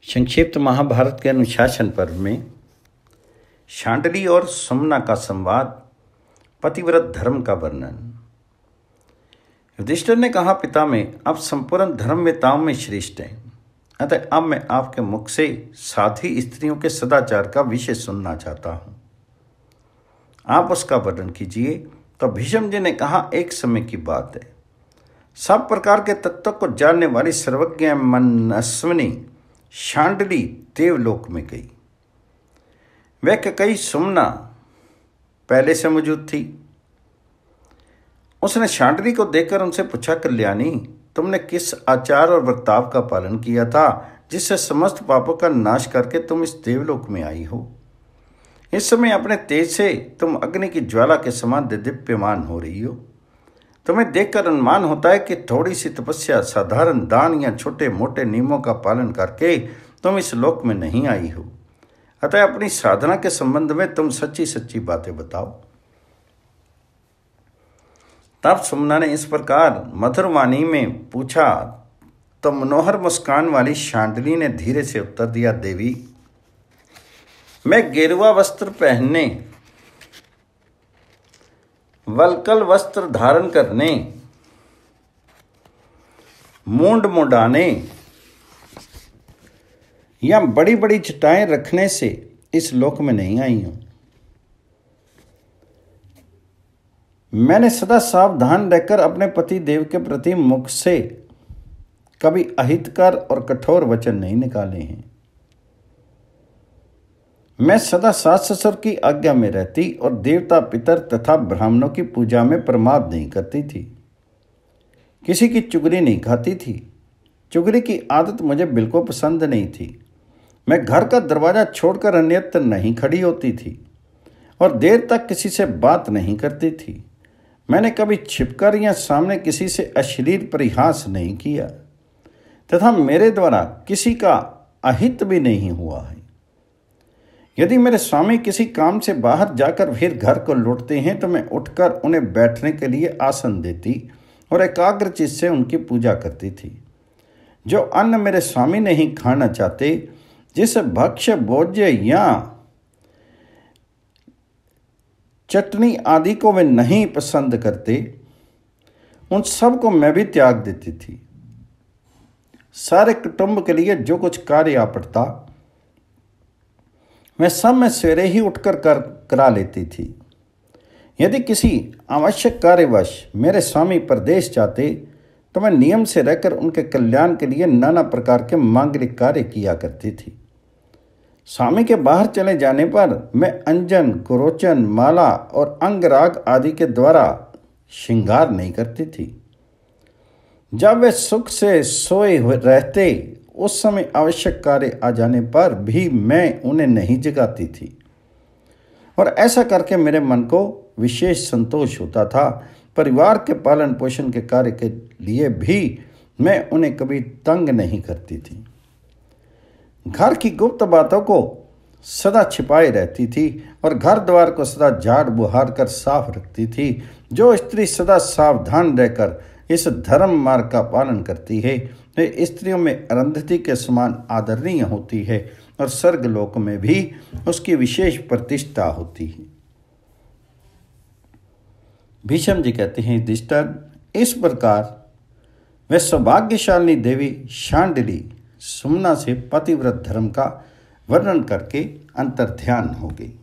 संक्षिप्त महाभारत के अनुशासन पर्व में शांडिली और सुमना का संवाद, पतिव्रत धर्म का वर्णन। युधिष्ठिर ने कहा, पिता में आप संपूर्ण धर्मवेताओं में श्रेष्ठ हैं, अतः अब मैं आपके मुख से साध्वी स्त्रियों के सदाचार का विषय सुनना चाहता हूँ। आप उसका वर्णन कीजिए। तो भीष्म जी ने कहा, एक समय की बात है, सब प्रकार के तत्वों को जानने वाली सर्वज्ञ मनस्विनी शांडिली देवलोक में गई। वह कई सुमना पहले से मौजूद थी। उसने शांडिली को देखकर उनसे पूछा, कल्याणी, तुमने किस आचार और बर्ताव का पालन किया था जिससे समस्त पापों का नाश करके तुम इस देवलोक में आई हो? इस समय अपने तेज से तुम अग्नि की ज्वाला के समान दीप्यमान हो रही हो। तुम्हें देखकर अनुमान होता है कि थोड़ी सी तपस्या, साधारण दान या छोटे मोटे नियमों का पालन करके तुम इस लोक में नहीं आई हो। अतः अपनी साधना के संबंध में तुम सच्ची सच्ची बातें बताओ। तब सुमना ने इस प्रकार मधुर वाणी में पूछा तो मनोहर मुस्कान वाली शांडिली ने धीरे से उत्तर दिया, देवी, मैं गेरुआ वस्त्र पहनने, वल्कल वस्त्र धारण करने, मूंड मुंडाने या बड़ी बड़ी चटाएं रखने से इस लोक में नहीं आई हूं। मैंने सदा सावधान रहकर अपने पति देव के प्रति मुख से कभी अहितकर और कठोर वचन नहीं निकाले हैं। मैं सदा सास ससुर की आज्ञा में रहती और देवता पितर तथा ब्राह्मणों की पूजा में प्रमाद नहीं करती थी। किसी की चुगली नहीं खाती थी। चुगली की आदत मुझे बिल्कुल पसंद नहीं थी। मैं घर का दरवाजा छोड़कर अन्यत्र नहीं खड़ी होती थी और देर तक किसी से बात नहीं करती थी। मैंने कभी छिपकर या सामने किसी से अश्लील परिहास नहीं किया तथा मेरे द्वारा किसी का अहित भी नहीं हुआ है। यदि मेरे स्वामी किसी काम से बाहर जाकर फिर घर को लौटते हैं तो मैं उठकर उन्हें बैठने के लिए आसन देती और एकाग्र चित्त से उनकी पूजा करती थी। जो अन्न मेरे स्वामी नहीं खाना चाहते, जिस भक्ष्य भोज्य या चटनी आदि को वे नहीं पसंद करते, उन सब को मैं भी त्याग देती थी। सारे कुटुंब के लिए जो कुछ कार्य आ पड़ता, मैं सब में सवेरे ही उठकर करा लेती थी। यदि किसी आवश्यक कार्यवश मेरे स्वामी प्रदेश जाते तो मैं नियम से रहकर उनके कल्याण के लिए नाना प्रकार के मांगलिक कार्य किया करती थी। स्वामी के बाहर चले जाने पर मैं अंजन, कुरोचन, माला और अंगराग आदि के द्वारा श्रृंगार नहीं करती थी। जब वे सुख से सोए हुए रहते, उस समय आवश्यक कार्य आ जाने पर भी मैं उन्हें नहीं जगाती थी और ऐसा करके मेरे मन को विशेष संतोष होता था। परिवार के पालन पोषण के कार्य के लिए भी मैं उन्हें कभी तंग नहीं करती थी। घर की गुप्त बातों को सदा छिपाए रहती थी और घर द्वार को सदा झाड़ बुहार कर साफ रखती थी। जो स्त्री सदा सावधान रहकर इस धर्म मार्ग का पालन करती है, वे स्त्रियों में अरुंधति के समान आदरणीय होती है और स्वर्गलोक में भी उसकी विशेष प्रतिष्ठा होती है। भीष्म जी कहते हैं, युधिष्ठिर, इस प्रकार वे सौभाग्यशालिनी देवी शांडिली सुमना से पतिव्रत धर्म का वर्णन करके अंतर्ध्यान हो गई।